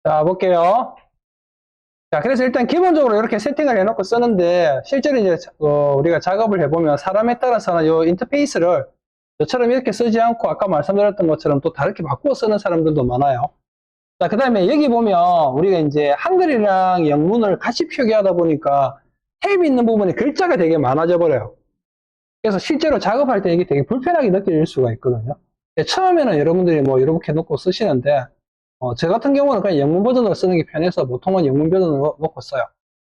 자, 볼게요. 자, 그래서 일단 기본적으로 이렇게 세팅을 해놓고 쓰는데, 실제로 이제, 우리가 작업을 해보면 사람에 따라서는 이 인터페이스를 저처럼 이렇게 쓰지 않고 아까 말씀드렸던 것처럼 또 다르게 바꾸어 쓰는 사람들도 많아요. 자, 그 다음에 여기 보면 우리가 이제 한글이랑 영문을 같이 표기하다 보니까 탭이 있는 부분에 글자가 되게 많아져 버려요. 그래서 실제로 작업할 때 이게 되게 불편하게 느껴질 수가 있거든요. 처음에는 여러분들이 뭐 이렇게 놓고 쓰시는데, 저 같은 경우는 그냥 영문 버전으로 쓰는 게 편해서 보통은 영문 버전으로 놓고 써요.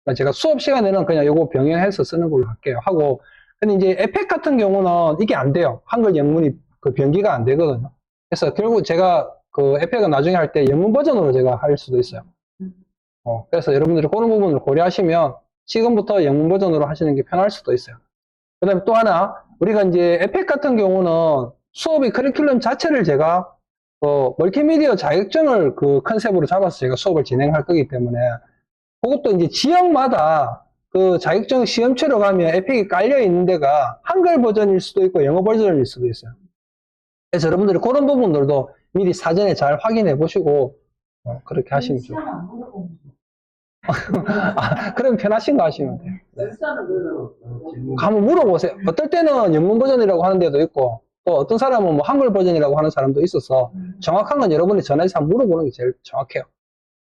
그러니까 제가 수업 시간에는 그냥 이거 병행해서 쓰는 걸로 할게요. 하고, 근데 이제 에펙 같은 경우는 이게 안 돼요. 한글 영문이 그 변기가 안 되거든요. 그래서 결국 제가 그 에펙은 나중에 할 때 영문 버전으로 제가 할 수도 있어요. 그래서 여러분들이 그런 부분을 고려하시면 지금부터 영문 버전으로 하시는 게 편할 수도 있어요. 그 다음에 또 하나, 우리가 이제 에펙 같은 경우는 수업의 커리큘럼 자체를 제가 멀티미디어 자격증을 그 컨셉으로 잡아서 제가 수업을 진행할 거기 때문에 그것도 이제 지역마다 그 자격증 시험 치러 가면 에픽이 깔려 있는 데가 한글 버전일 수도 있고 영어 버전일 수도 있어요. 그래서 여러분들이 그런 부분들도 미리 사전에 잘 확인해 보시고 그렇게 하시면 좋아요. 그럼 편하신 거 하시면 돼요. 네. 한번 물어보세요. 어떨 때는 영문 버전이라고 하는 데도 있고 또 어떤 사람은 뭐 한글 버전이라고 하는 사람도 있어서 정확한 건 여러분이 전화해서 한번 물어보는 게 제일 정확해요.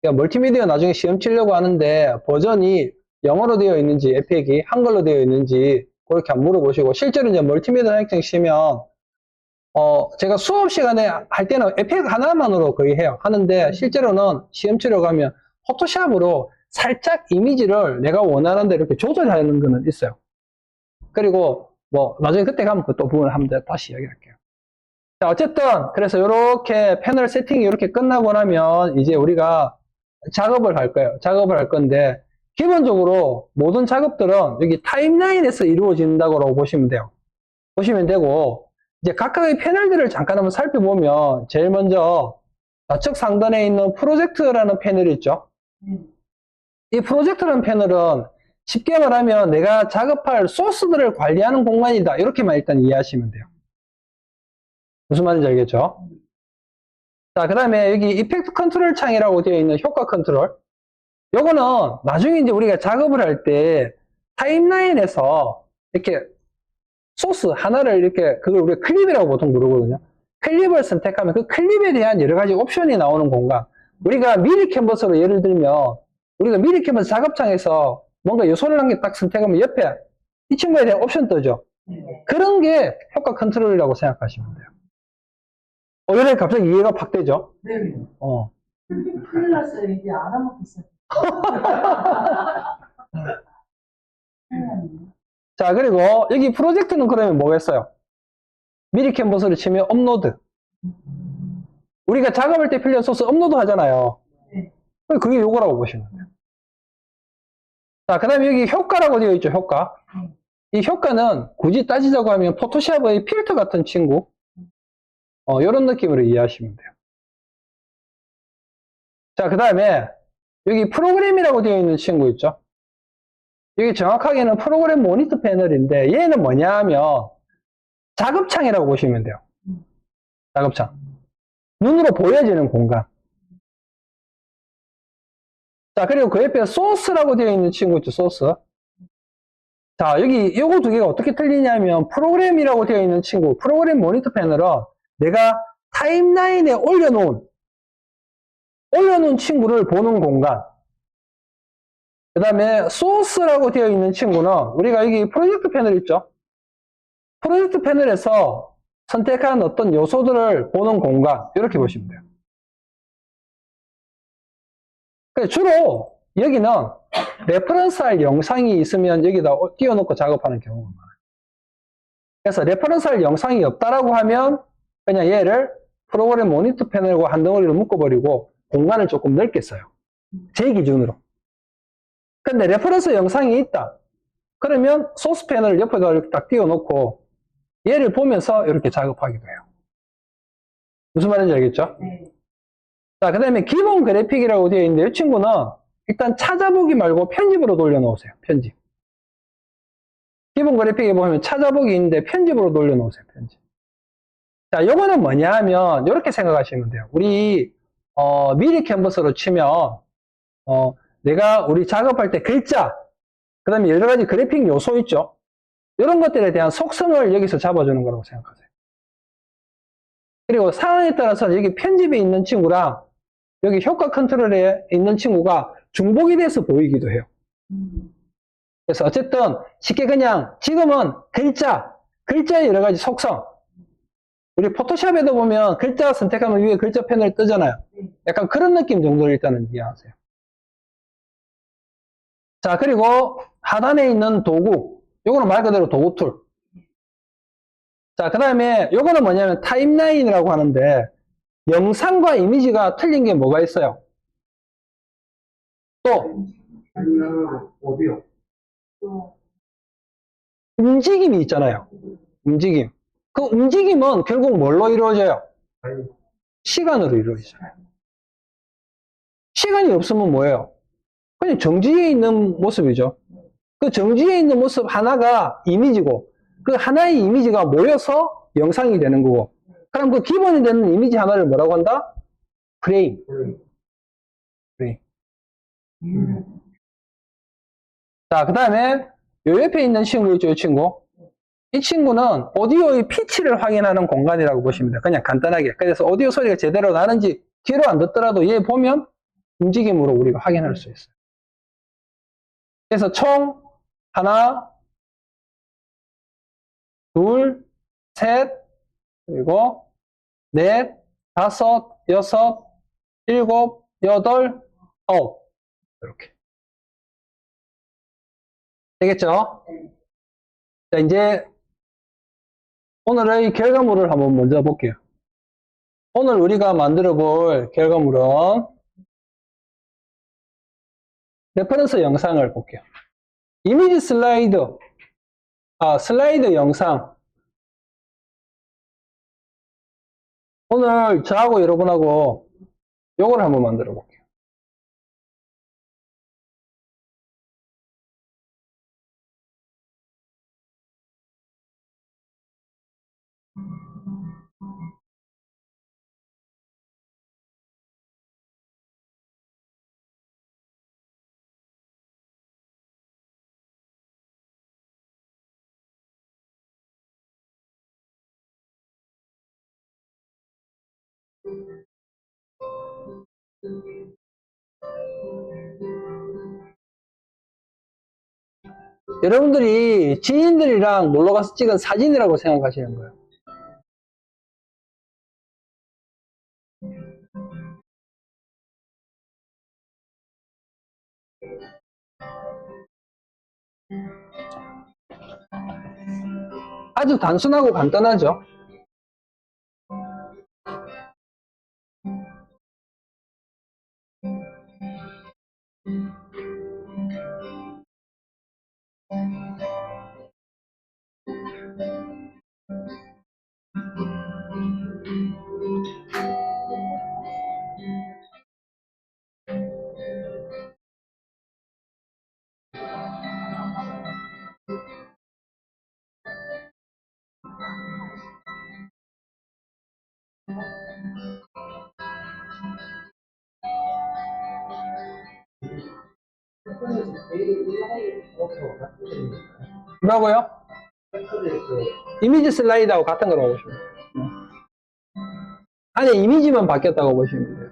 그러니까 멀티미디어 나중에 시험 치려고 하는데 버전이 영어로 되어 있는지 에펙이 한글로 되어 있는지 그렇게 한번 물어보시고, 실제로 이제 멀티미디어 자격증 시면 제가 수업 시간에 할 때는 에펙 하나만으로 거의 해요. 하는데 실제로는 시험 치러 가면 포토샵으로 살짝 이미지를 내가 원하는 대로 이렇게 조절하는 거는 있어요. 그리고 뭐 나중에 그때 가면 그 또 부분을 한번 다시 이야기할게요. 자, 어쨌든 그래서 이렇게 패널 세팅이 이렇게 끝나고 나면 이제 우리가 작업을 할 거예요. 작업을 할 건데 기본적으로 모든 작업들은 여기 타임라인에서 이루어진다고 보시면 돼요. 보시면 되고, 이제 각각의 패널들을 잠깐 한번 살펴보면 제일 먼저 좌측 상단에 있는 프로젝트라는 패널이 있죠. 이 프로젝트라는 패널은 쉽게 말하면 내가 작업할 소스들을 관리하는 공간이다, 이렇게만 일단 이해하시면 돼요. 무슨 말인지 알겠죠? 자, 그 다음에 여기 이펙트 컨트롤 창이라고 되어 있는 효과 컨트롤, 요거는 나중에 이제 우리가 작업을 할 때 타임라인에서 이렇게 소스 하나를 이렇게, 그걸 우리가 클립이라고 보통 부르거든요. 클립을 선택하면 그 클립에 대한 여러 가지 옵션이 나오는 공간. 우리가 미리 캔버스로 예를 들면 우리가 미리 캔버스 작업창에서 뭔가 요소를 한 개 딱 선택하면 옆에 이 친구에 대한 옵션 뜨죠. 그런 게 효과 컨트롤이라고 생각하시면 돼요. 이래 갑자기 이해가 팍 되죠? 네. 큰일 났어요. 이제 알아먹기 시작했어요. 자, 그리고 여기 프로젝트는 그러면 뭐겠어요? 미리 캔버스를 치면 업로드. 우리가 작업할 때 필요한 소스 업로드 하잖아요. 네. 그게 요거라고 보시면 돼요. 자, 그 다음에 여기 효과라고 되어 있죠, 효과. 이 효과는 굳이 따지자고 하면 포토샵의 필터 같은 친구. 요런 느낌으로 이해하시면 돼요. 자, 그 다음에 여기 프로그램이라고 되어 있는 친구 있죠. 여기 정확하게는 프로그램 모니터 패널인데 얘는 뭐냐 하면 작업창이라고 보시면 돼요. 작업창. 눈으로 보여지는 공간. 자, 그리고 그 옆에 소스라고 되어 있는 친구 있죠, 소스. 자, 여기 요거 두 개가 어떻게 틀리냐면 프로그램이라고 되어 있는 친구, 프로그램 모니터 패널은 내가 타임라인에 올려놓은 친구를 보는 공간. 그 다음에 소스라고 되어 있는 친구는 우리가 여기 프로젝트 패널 있죠? 프로젝트 패널에서 선택한 어떤 요소들을 보는 공간, 이렇게 보시면 돼요. 주로 여기는 레퍼런스 할 영상이 있으면 여기다 띄워놓고 작업하는 경우가 많아요. 그래서 레퍼런스 할 영상이 없다라고 하면 그냥 얘를 프로그램 모니터 패널과 한 덩어리로 묶어버리고 공간을 조금 넓게 써요. 제 기준으로. 근데 레퍼런스 영상이 있다. 그러면 소스 패널을 옆에다 이렇게 딱 띄워놓고 얘를 보면서 이렇게 작업하기도 해요. 무슨 말인지 알겠죠? 네. 자, 그 다음에 기본 그래픽이라고 되어 있는데 이 친구는 일단 찾아보기 말고 편집으로 돌려놓으세요. 편집. 기본 그래픽에 보면 찾아보기 있는데 편집으로 돌려놓으세요. 편집. 자, 요거는 뭐냐 하면 이렇게 생각하시면 돼요. 우리 미리 캔버스로 치면, 내가 우리 작업할 때 글자, 그 다음에 여러 가지 그래픽 요소 있죠? 이런 것들에 대한 속성을 여기서 잡아주는 거라고 생각하세요. 그리고 상황에 따라서 여기 편집이 있는 친구랑 여기 효과 컨트롤에 있는 친구가 중복이 돼서 보이기도 해요. 그래서 어쨌든 쉽게 그냥 지금은 글자의 여러 가지 속성. 우리 포토샵에도 보면 글자 선택하면 위에 글자 패널 뜨잖아요. 약간 그런 느낌 정도를 일단은 이해하세요. 자, 그리고 하단에 있는 도구. 요거는 말 그대로 도구 툴. 자, 그 다음에 요거는 뭐냐면 타임라인이라고 하는데 영상과 이미지가 틀린 게 뭐가 있어요? 또 어디요? 또 움직임이 있잖아요. 움직임. 그 움직임은 결국 뭘로 이루어져요? 시간으로 이루어지잖아요. 시간이 없으면 뭐예요? 그냥 정지해 있는 모습이죠. 그 정지해 있는 모습 하나가 이미지고 그 하나의 이미지가 모여서 영상이 되는 거고 그럼 그 기본이 되는 이미지 하나를 뭐라고 한다? 프레임. 프레임. 자, 그 다음에 요 옆에 있는 친구 있죠, 이 친구. 이 친구는 오디오의 피치를 확인하는 공간이라고 보시면 돼요. 그냥 간단하게. 그래서 오디오 소리가 제대로 나는지 귀로 안 듣더라도 얘 보면 움직임으로 우리가 확인할 수 있어요. 그래서 총 하나, 둘, 셋, 그리고 넷, 다섯, 여섯, 일곱, 여덟, 아홉. 이렇게. 되겠죠? 자, 이제 오늘의 결과물을 한번 먼저 볼게요. 오늘 우리가 만들어 볼 결과물은 레퍼런스 영상을 볼게요. 이미지 슬라이드, 슬라이드 영상. 오늘 저하고 여러분하고 요걸 한번 만들어 볼게요. 여러분들이 지인들이랑 놀러 가서 찍은 사진이라고 생각하시는 거예요. 아주 단순하고 간단하죠. 뭐라고요? 이미지 슬라이드하고 같은 거라고 보시면 돼요. 아니, 이미지만 바뀌었다고 보시면 돼요.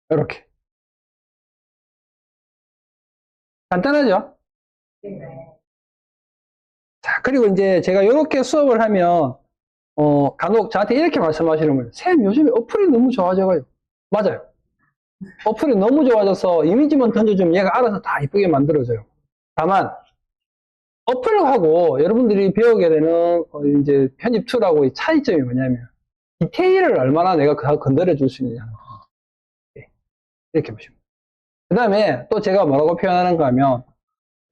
이렇게. 간단하죠? 네. 자, 그리고 이제 제가 이렇게 수업을 하면, 간혹 저한테 이렇게 말씀하시는 분이, 쌤, 요즘에 어플이 너무 좋아져가요. 맞아요. 어플이 너무 좋아져서 이미지만 던져주면 얘가 알아서 다 이쁘게 만들어져요. 다만, 어플하고 여러분들이 배우게 되는, 이제 편집 툴하고의 차이점이 뭐냐면, 디테일을 얼마나 내가 건드려 줄 수 있느냐. 이렇게 보시면. 그 다음에 또 제가 뭐라고 표현하는가 하면,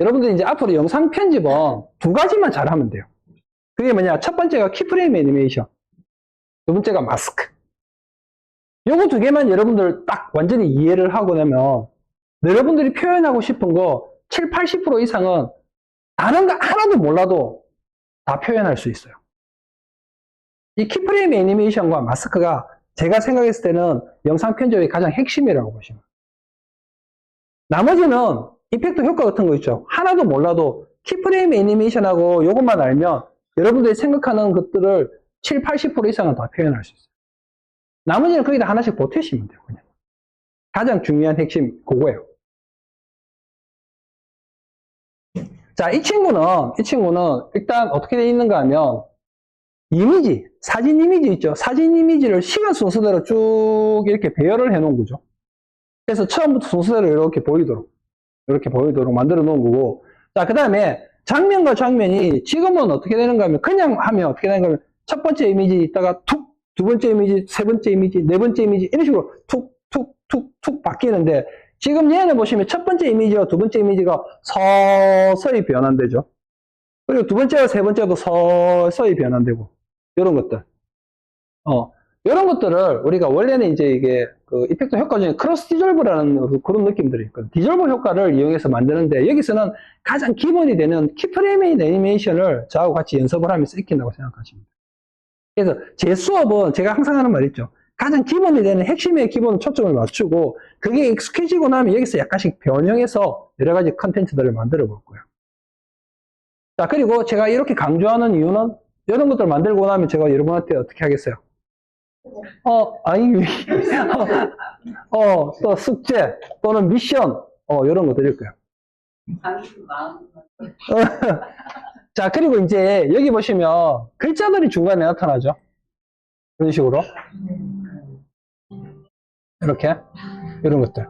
여러분들이 이제 앞으로 영상 편집은 두 가지만 잘하면 돼요. 그게 뭐냐? 첫 번째가 키프레임 애니메이션. 두 번째가 마스크. 요거 두 개만 여러분들 딱 완전히 이해를 하고 나면, 여러분들이 표현하고 싶은 거 7, 80% 이상은 다른 거 하나도 몰라도 다 표현할 수 있어요. 이 키프레임 애니메이션과 마스크가 제가 생각했을 때는 영상 편집의 가장 핵심이라고 보시면. 나머지는 이펙트 효과 같은 거 있죠. 하나도 몰라도 키프레임 애니메이션하고 요것만 알면 여러분들이 생각하는 것들을 7, 80% 이상은 다 표현할 수 있어요. 나머지는 거기다 하나씩 보태시면 돼요. 그냥. 가장 중요한 핵심 그거예요. 자, 이 친구는 일단 어떻게 되어 있는가 하면 이미지, 사진 이미지 있죠. 사진 이미지를 시간 순서대로 쭉 이렇게 배열을 해 놓은 거죠. 그래서 처음부터 순서대로 이렇게 보이도록 만들어 놓은 거고. 자, 그 다음에 장면과 장면이 지금은 어떻게 되는가 하면 그냥 하면 어떻게 되는가 하면 첫 번째 이미지 있다가 툭, 두 번째 이미지, 세 번째 이미지, 네 번째 이미지 이런 식으로 툭, 툭, 툭, 툭 바뀌는데 지금 얘는 보시면 첫 번째 이미지와 두 번째 이미지가 서서히 변환되죠. 그리고 두 번째와 세 번째도 서서히 변환되고 이런 것들. 이런 것들을 우리가 원래는 이제 이게 그 이펙트 효과 중에 크로스 디졸브라는 그런 느낌들이 있거든요. 디졸브 효과를 이용해서 만드는데 여기서는 가장 기본이 되는 키프레임 애니메이션을 저하고 같이 연습을 하면서 익힌다고 생각하시면 돼요. 그래서 제 수업은 제가 항상 하는 말 있죠. 가장 기본이 되는 핵심의 기본 초점을 맞추고 그게 익숙해지고 나면 여기서 약간씩 변형해서 여러 가지 컨텐츠들을 만들어 볼 거예요. 자, 그리고 제가 이렇게 강조하는 이유는 이런 것들을 만들고 나면 제가 여러분한테 어떻게 하겠어요? 또 숙제 또는 미션 이런 거 드릴 거예요. 자, 그리고 이제 여기 보시면 글자들이 중간에 나타나죠. 이런 식으로 이렇게 이런 것들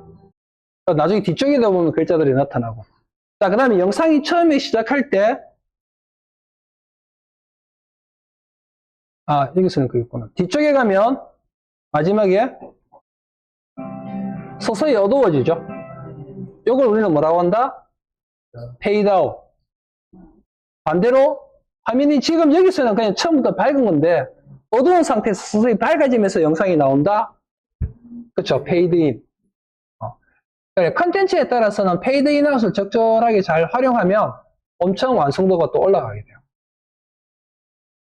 나중에 뒤쪽에다 보면 글자들이 나타나고. 자, 그 다음에 영상이 처음에 시작할 때 여기서는 그 있구나. 뒤쪽에 가면 마지막에 서서히 어두워지죠. 이걸 우리는 뭐라고 한다? 페이드 아웃. 반대로 화면이 지금 여기서는 그냥 처음부터 밝은 건데 어두운 상태에서 서서히 밝아지면서 영상이 나온다? 그쵸? 페이드 인. 컨텐츠에 따라서는 페이드 인 아웃을 적절하게 잘 활용하면 엄청 완성도가 또 올라가게 돼요.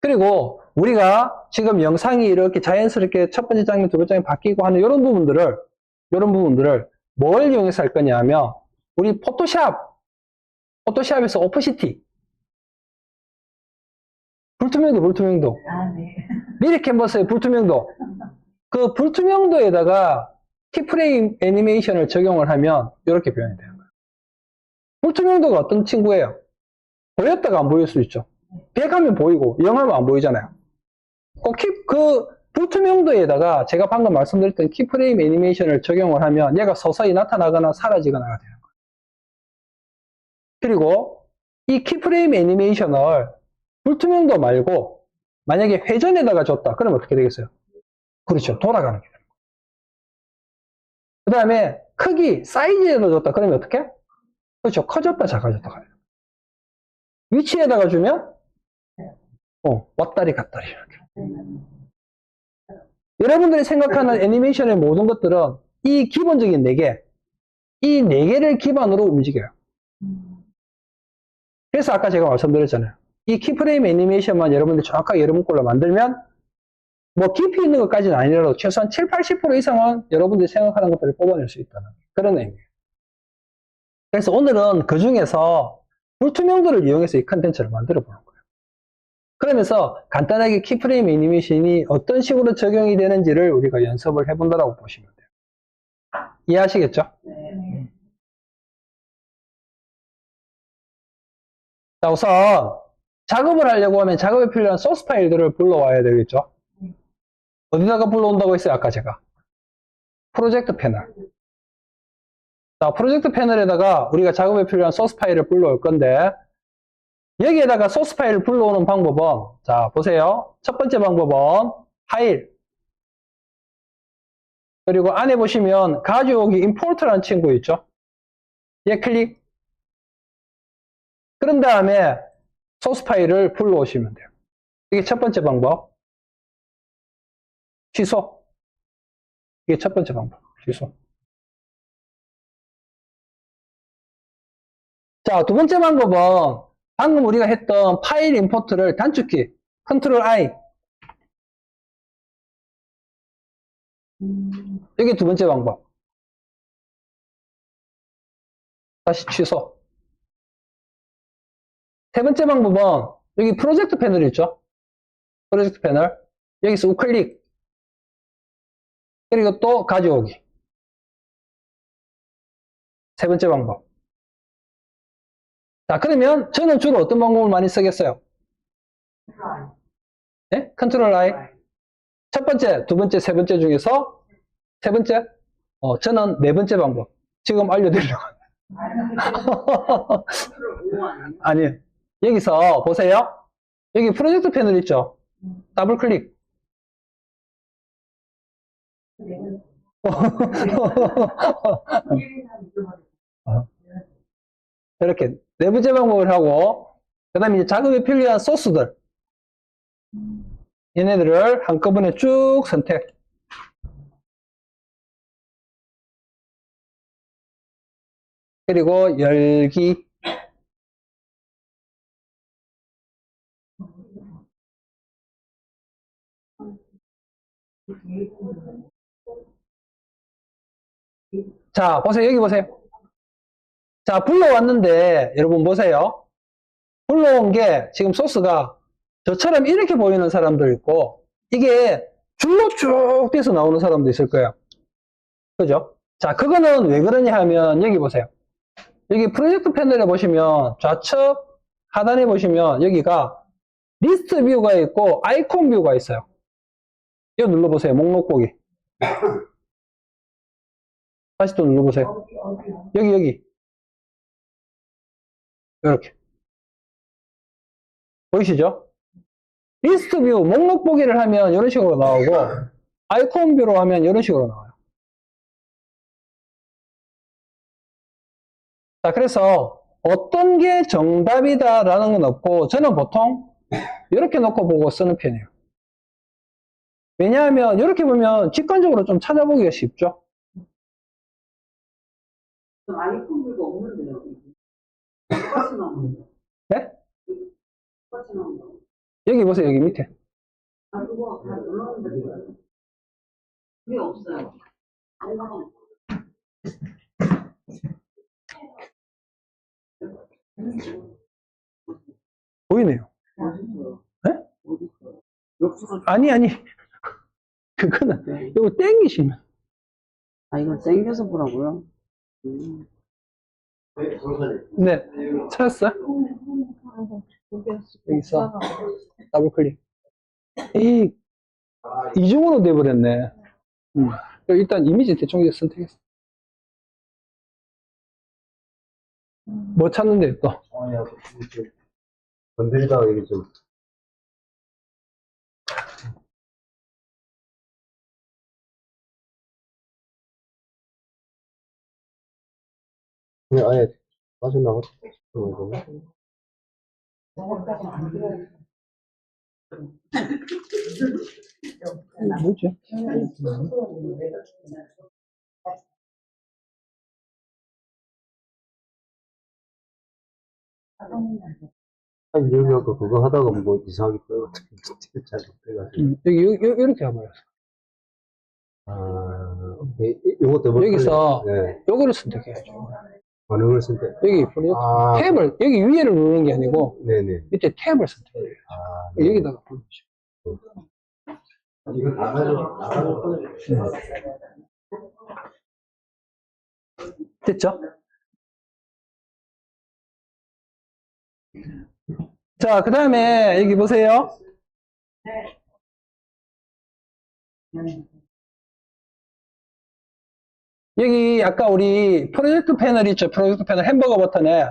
그리고 우리가 지금 영상이 이렇게 자연스럽게 첫 번째 장면, 두 번째 장면 바뀌고 하는 이런 부분들을 뭘 이용해서 할 거냐 하면 우리 포토샵에서 오프시티 불투명도 네. 미리 캔버스의 불투명도 그 불투명도에다가 키프레임 애니메이션을 적용을 하면 이렇게 표현이 되는 거예요. 불투명도가 어떤 친구예요? 보였다가 안 보일 수 있죠. 100 하면 보이고 0 하면 안 보이잖아요. 그 불투명도에다가 제가 방금 말씀드렸던 키프레임 애니메이션을 적용을 하면 얘가 서서히 나타나거나 사라지거나가 되는 거예요. 그리고 이 키프레임 애니메이션을 불투명도 말고 만약에 회전에다가 줬다. 그러면 어떻게 되겠어요? 그렇죠. 돌아가는 게 됩니다. 그 다음에 크기, 사이즈에다 줬다. 그러면 어떻게? 그렇죠. 커졌다, 작아졌다. 가요. 위치에다가 주면 왔다리 갔다리 이렇게. 여러분들이 생각하는 애니메이션의 모든 것들은 이 기본적인 4개, 이 4개를 기반으로 움직여요. 그래서 아까 제가 말씀드렸잖아요. 이 키프레임 애니메이션만 여러분들 정확하게 여러분 걸로 만들면 뭐 깊이 있는 것까지는 아니라도 최소한 7, 80% 이상은 여러분들이 생각하는 것들을 뽑아낼 수 있다는 그런 의미예요. 그래서 오늘은 그 중에서 불투명도를 이용해서 이 컨텐츠를 만들어 보는 거예요. 그러면서 간단하게 키프레임 애니메이션이 어떤 식으로 적용이 되는지를 우리가 연습을 해본다고 보시면 돼요. 이해하시겠죠? 네. 자, 우선 작업을 하려고 하면 작업에 필요한 소스 파일들을 불러와야 되겠죠? 어디다가 불러온다고 했어요, 아까 제가? 프로젝트 패널. 자, 프로젝트 패널에다가 우리가 작업에 필요한 소스 파일을 불러올 건데, 여기에다가 소스 파일을 불러오는 방법은, 자, 보세요. 첫 번째 방법은 파일. 그리고 안에 보시면 가져오기 임포트라는 친구 있죠? 얘 클릭. 그런 다음에 소스 파일을 불러오시면 돼요. 이게 첫 번째 방법. 취소. 이게 첫 번째 방법. 취소. 자, 두 번째 방법은 방금 우리가 했던 파일 임포트를 단축키 컨트롤 I 이게 두 번째 방법. 다시 취소. 세 번째 방법은 여기 프로젝트 패널 있죠? 프로젝트 패널 여기서 우클릭 그리고 또 가져오기. 세 번째 방법. 자, 그러면 저는 주로 어떤 방법을 많이 쓰겠어요? 네? 컨트롤 I. 첫 번째, 두 번째, 세 번째 중에서 세 번째? 저는 네 번째 방법. 지금 알려드리려고. 아니, 여기서 보세요. 여기 프로젝트 패널 있죠? 더블 클릭. 이렇게 네 번째 방법을 하고, 그 다음에 이제 작업에 필요한 소스들. 얘네들을 한꺼번에 쭉 선택. 그리고 열기. 자, 보세요. 여기 보세요. 자, 불러왔는데, 여러분 보세요. 불러온 게 지금 소스가 저처럼 이렇게 보이는 사람도 있고, 이게 줄로 쭉 떼서 나오는 사람도 있을 거예요. 그죠? 자, 그거는 왜 그러냐 하면, 여기 보세요. 여기 프로젝트 패널에 보시면, 좌측 하단에 보시면, 여기가 리스트 뷰가 있고, 아이콘 뷰가 있어요. 이거 눌러보세요. 목록 보기. 다시 또 눌러보세요. 여기. 이렇게. 보이시죠? 리스트 뷰, 목록 보기를 하면 이런 식으로 나오고, 아이콘 뷰로 하면 이런 식으로 나와요. 자, 그래서 어떤 게 정답이다라는 건 없고, 저는 보통 이렇게 놓고 보고 쓰는 편이에요. 왜냐하면 이렇게 보면 직관적으로 좀 찾아보기가 쉽죠? 아이콘 뷰가 없는데요. 똑같이 나오는데. 네? 똑같이 나온다. 여기 보세요, 여기 밑에. 아, 그거 다 눌렀는데 그게 없어요. 뭔가 보이네요. 어딨어요? 네? 어딨어요? 옆으로. 아니. 그거는, 이거 땡기시면. 아, 이걸 당겨서 보라고요? 네, 찾았어요? 여기 있어. 더블 클릭. 이중으로 돼버렸네. 일단 이미지 대충 선택했어. 뭐 찾는데 또? 아니야, 건드리다가 이게 좀. 그냥 아예 빠져나갔어. 뭐지? 아니, 여기 아까 그거 하다가 뭐 이상하게 뼈가 잘못돼가지고. 이렇게 해봐요. 아, 요것도 뭐. 여기서 네. 요거를 선택해야죠. 어느 걸 선택? 여기 아, 탭을 여기 위에를 누르는 게 아니고 네네. 밑에 탭을 선택해요. 아, 네. 여기다가 보여주죠. 이거 나가서 됐죠? 자, 그 다음에 여기 보세요. 여기 아까 우리 프로젝트 패널 있죠? 프로젝트 패널 햄버거 버튼에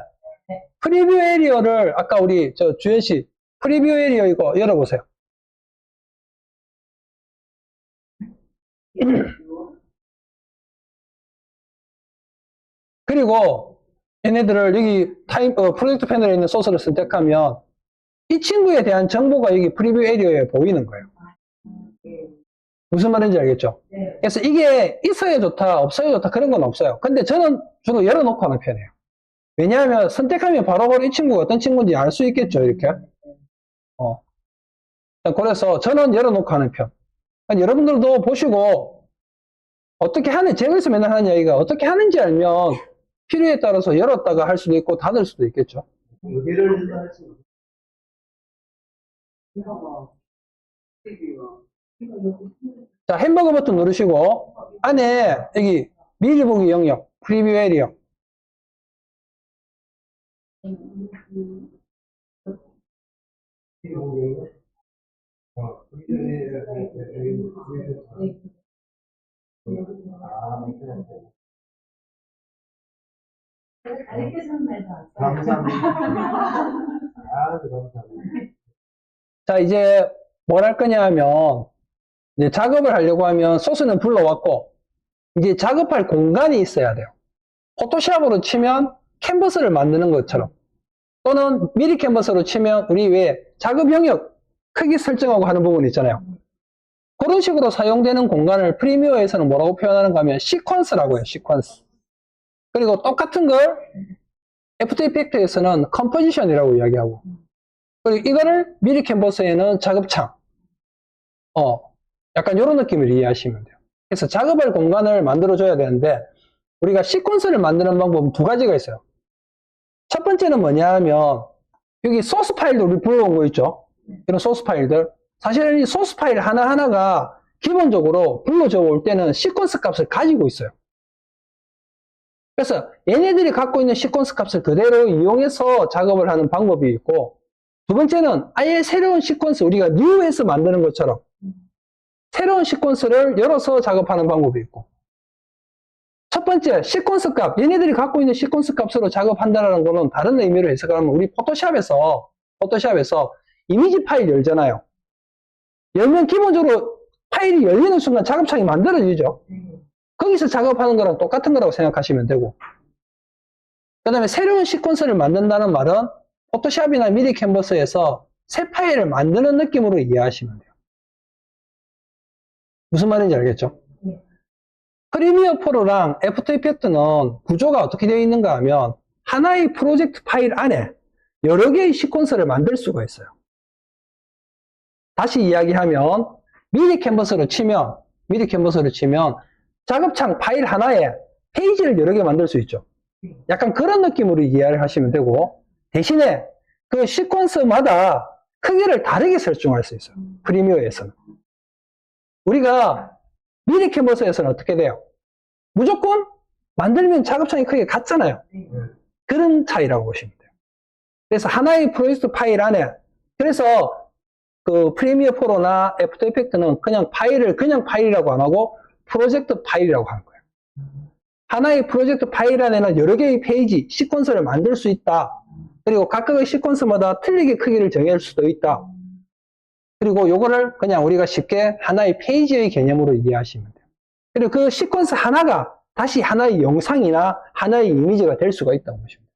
프리뷰 에리어를 아까 우리 주현 씨 프리뷰 에리어 이거 열어보세요. 그리고 얘네들을 여기 프로젝트 패널에 있는 소스를 선택하면 이 친구에 대한 정보가 여기 프리뷰 에리어에 보이는 거예요. 무슨 말인지 알겠죠? 그래서 이게 있어야 좋다, 없어야 좋다 그런 건 없어요. 근데 저는 주로 열어놓고 하는 편이에요. 왜냐하면 선택하면 바로바로 이 친구가 어떤 친구인지 알 수 있겠죠, 이렇게. 그래서 저는 열어놓고 하는 편. 여러분들도 보시고 어떻게 하는, 제가 여기서 맨날 하는 이야기가 어떻게 하는지 알면 필요에 따라서 열었다가 할 수도 있고 닫을 수도 있겠죠. 여기를 할 수. 자, 햄버거 버튼 누르시고 안에 여기 미리 보기 영역, 프리뷰 에리어. 감사합니다. 아주 감사합니다. 자, 이제 뭘 할 거냐 하면 이제 작업을 하려고 하면 소스는 불러왔고 이제 작업할 공간이 있어야 돼요. 포토샵으로 치면 캔버스를 만드는 것처럼 또는 미리 캔버스로 치면 우리 왜 작업 영역 크기 설정하고 하는 부분 있잖아요. 그런 식으로 사용되는 공간을 프리미어에서는 뭐라고 표현하는가 하면 시퀀스라고 해요. 시퀀스. 그리고 똑같은 걸 애프터 이펙트에서는 컴포지션이라고 이야기하고 그리고 이거를 미리 캔버스에는 작업창 약간 이런 느낌을 이해하시면 돼요. 그래서 작업할 공간을 만들어줘야 되는데 우리가 시퀀스를 만드는 방법은 두 가지가 있어요. 첫 번째는 뭐냐 하면 여기 소스 파일도 우리 불러온 거 있죠. 이런 소스 파일들. 사실은 이 소스 파일 하나하나가 기본적으로 불러져 올 때는 시퀀스 값을 가지고 있어요. 그래서 얘네들이 갖고 있는 시퀀스 값을 그대로 이용해서 작업을 하는 방법이 있고 두 번째는 아예 새로운 시퀀스 우리가 뉴에서 만드는 것처럼 새로운 시퀀스를 열어서 작업하는 방법이 있고 첫 번째 시퀀스 값 얘네들이 갖고 있는 시퀀스 값으로 작업한다는 거는 다른 의미로 해석하면 우리 포토샵에서 이미지 파일 열잖아요. 열면 기본적으로 파일이 열리는 순간 작업창이 만들어지죠. 거기서 작업하는 거랑 똑같은 거라고 생각하시면 되고 그 다음에 새로운 시퀀스를 만든다는 말은 포토샵이나 미리 캔버스에서 새 파일을 만드는 느낌으로 이해하시면 돼요. 무슨 말인지 알겠죠? 프리미어 프로랑 애프터 이펙트는 구조가 어떻게 되어 있는가 하면 하나의 프로젝트 파일 안에 여러 개의 시퀀스를 만들 수가 있어요. 다시 이야기하면 미리 캔버스로 치면 작업창 파일 하나에 페이지를 여러 개 만들 수 있죠. 약간 그런 느낌으로 이해를 하시면 되고 대신에 그 시퀀스마다 크기를 다르게 설정할 수 있어요. 프리미어에서는. 우리가 미리 캔버스에서는 어떻게 돼요? 무조건 만들면 작업창의 크기가 같잖아요. 그런 차이라고 보시면 돼요. 그래서 하나의 프로젝트 파일 안에 그래서 그 프리미어 프로나 애프터 이펙트는 그냥 파일이라고 안 하고 프로젝트 파일이라고 하는 거예요. 하나의 프로젝트 파일 안에는 여러 개의 페이지, 시퀀스를 만들 수 있다. 그리고 각각의 시퀀스마다 틀리게 크기를 정할 수도 있다. 그리고 요거를 그냥 우리가 쉽게 하나의 페이지의 개념으로 이해하시면 돼요. 그리고 그 시퀀스 하나가 다시 하나의 영상이나 하나의 이미지가 될 수가 있다고 보시면 돼요.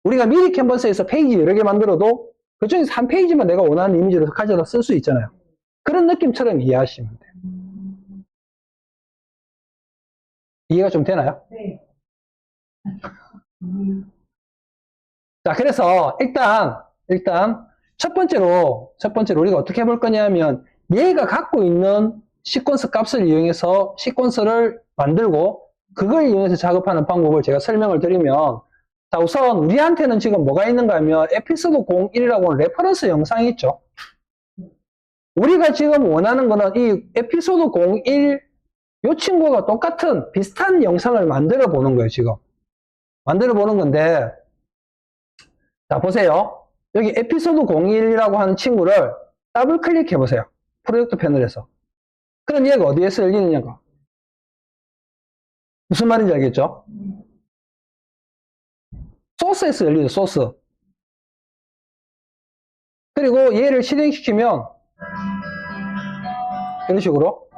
우리가 미리 캔버스에서 페이지 여러 개 만들어도 그 중에서 한 페이지만 내가 원하는 이미지로 가져다 쓸 수 있잖아요. 그런 느낌처럼 이해하시면 돼요. 이해가 좀 되나요? 네. 자, 그래서 일단 첫 번째로 우리가 어떻게 해볼 거냐면, 얘가 갖고 있는 시퀀스 값을 이용해서 시퀀스를 만들고, 그걸 이용해서 작업하는 방법을 제가 설명을 드리면, 자, 우선 우리한테는 지금 뭐가 있는가 하면, 에피소드 01이라고 하는 레퍼런스 영상이 있죠. 우리가 지금 원하는 거는 이 에피소드 01, 이 친구가 똑같은 비슷한 영상을 만들어 보는 거예요, 지금. 만들어 보는 건데, 자, 보세요. 여기 에피소드 01이라고 하는 친구를 더블 클릭해 보세요. 프로젝트 패널에서. 그럼 얘가 어디에서 열리느냐가. 무슨 말인지 알겠죠? 소스에서 열리죠, 소스. 그리고 얘를 실행시키면, 이런 식으로.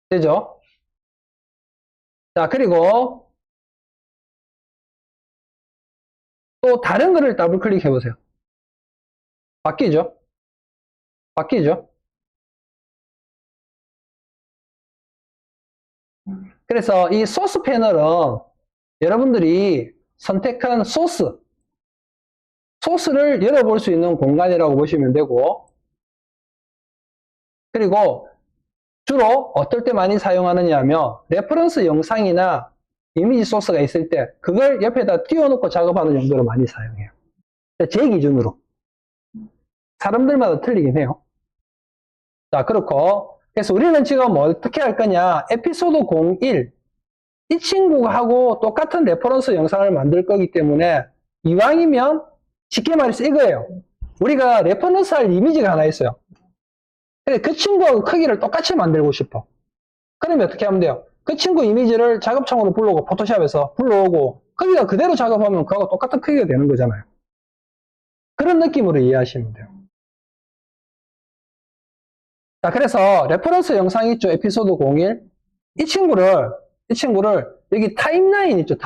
되죠? 자, 그리고 또 다른 거를 더블 클릭해 보세요. 바뀌죠? 바뀌죠? 그래서 이 소스 패널은 여러분들이 선택한 소스를 열어볼 수 있는 공간이라고 보시면 되고, 그리고 주로 어떨 때 많이 사용하느냐 하면 레퍼런스 영상이나 이미지 소스가 있을 때 그걸 옆에다 띄워놓고 작업하는 용도로 많이 사용해요. 제 기준으로. 사람들마다 틀리긴 해요. 자, 그렇고 그래서 우리는 지금 어떻게 할 거냐, 에피소드 01 이 친구하고 똑같은 레퍼런스 영상을 만들 거기 때문에 이왕이면 쉽게 말해서 이거예요. 우리가 레퍼런스 할 이미지가 하나 있어요. 근데 그 친구하고 크기를 똑같이 만들고 싶어. 그러면 어떻게 하면 돼요? 그 친구 이미지를 작업창으로 불러오고 포토샵에서 불러오고 크기가 그대로 작업하면 그거하고 똑같은 크기가 되는 거잖아요. 그런 느낌으로 이해하시면 돼요. 자, 그래서 레퍼런스 영상 있죠? 에피소드 01. 이 친구를 여기 타임라인 있죠?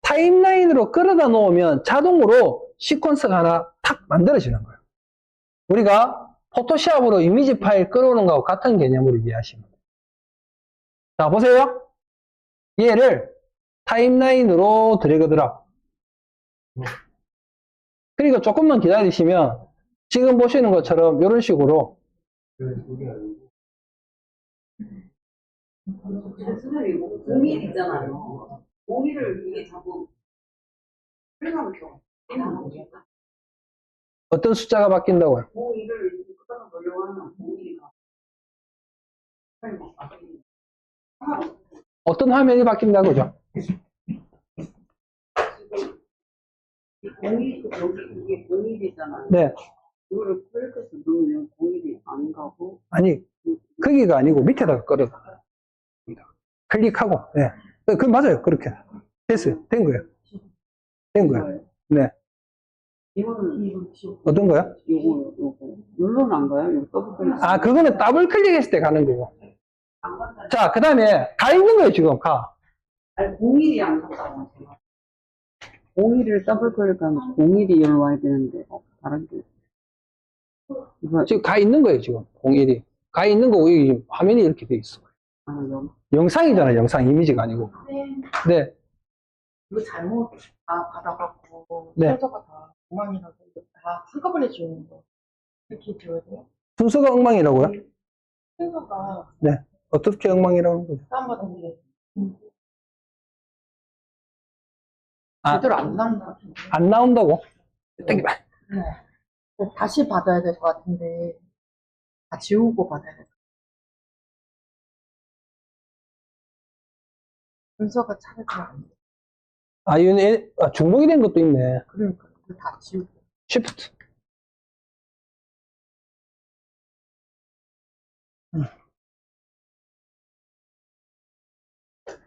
타임라인으로 끌어다 놓으면 자동으로 시퀀스가 하나 탁 만들어지는 거예요. 우리가 포토샵으로 이미지 파일 끌어오는 거하고 같은 개념으로 이해하시면 돼요. 자, 보세요. 얘를 타임라인으로 드래그 드랍. 그리고 조금만 기다리시면 지금 보시는 것처럼 이런 식으로 선생님, 01 있잖아요. 01을 이게 자꾸 흘러가면서 이상하겠다. 어떤 숫자가 바뀐다고요? 01을 이렇게 끄다가 돌려가면 01이가 어떤 화면이 바뀐다고죠? 01, 여기 이게 01이잖아요. 네. 이거를 클릭해서 누르면 01이 안 가고. 아니, 크기가 아니고 밑에다가 끌어. 클릭하고, 네. 그 맞아요. 그렇게. 됐어요. 된 거예요. 된 거예요. 네. 이거는 어떤 거요? 요거 눌러는 안 가요? 이거 더블 클릭. 아, 그거는 더블 클릭했을 때 가는 거고. 자, 그 다음에 가 있는 거예요, 지금 가. 아니 01이 안 갔다고 제가. 01을 더블 클릭하면 01이 여기로 와야 되는데 다른 게. 이거 지금 가 있는 거예요, 지금. 01이. 가 있는 거고, 이 화면이 이렇게 돼 있어. 여기. 영상이잖아요, 영상. 이미지가 아니고. 네. 이거 잘못 받아갖고 네. 순서가 다 엉망이라서 다 한꺼번에 지우는 거 이렇게 지워야 돼요? 순서가 엉망이라고요? 순서가 네. 어떻게 엉망이라는 거죠? 다운받았는데 아, 제대로 안 나온 것 같은데 안 나온다고? 땡겨봐. 네. 다시 받아야 될 것 같은데 다 지우고 받아야 될 것 같아요. 순서가 차례가 안 돼. 아, 이건 중복이 된 것도 있네. 그러니까 그거 다 지우고. 쉬프트.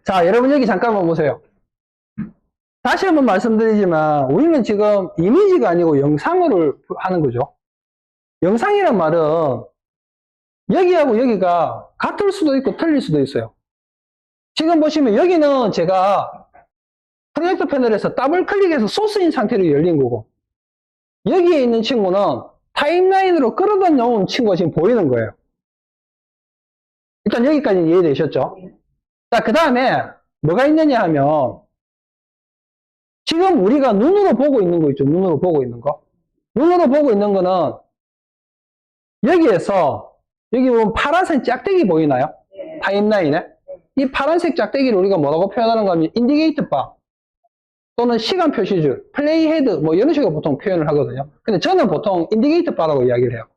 자, 여러분 여기 잠깐만 보세요. 다시 한번 말씀드리지만 우리는 지금 이미지가 아니고 영상을 하는 거죠. 영상이란 말은 여기하고 여기가 같을 수도 있고 틀릴 수도 있어요. 지금 보시면 여기는 제가 프로젝트 패널에서 더블 클릭해서 소스인 상태로 열린 거고, 여기에 있는 친구는 타임라인으로 끌어다 놓은 친구가 지금 보이는 거예요. 일단 여기까지 이해되셨죠? 자, 그 다음에 뭐가 있느냐 하면 지금 우리가 눈으로 보고 있는 거 있죠? 눈으로 보고 있는 거. 눈으로 보고 있는 거는 여기에서 여기 보면 파란색 짝대기 보이나요? 네. 타임라인에. 이 파란색 짝대기를 우리가 뭐라고 표현하는가 하면 인디게이트 바 또는 시간 표시줄, 플레이 헤드 뭐 이런 식으로 보통 표현을 하거든요. 근데 저는 보통 인디게이트 바라고 이야기를 해요.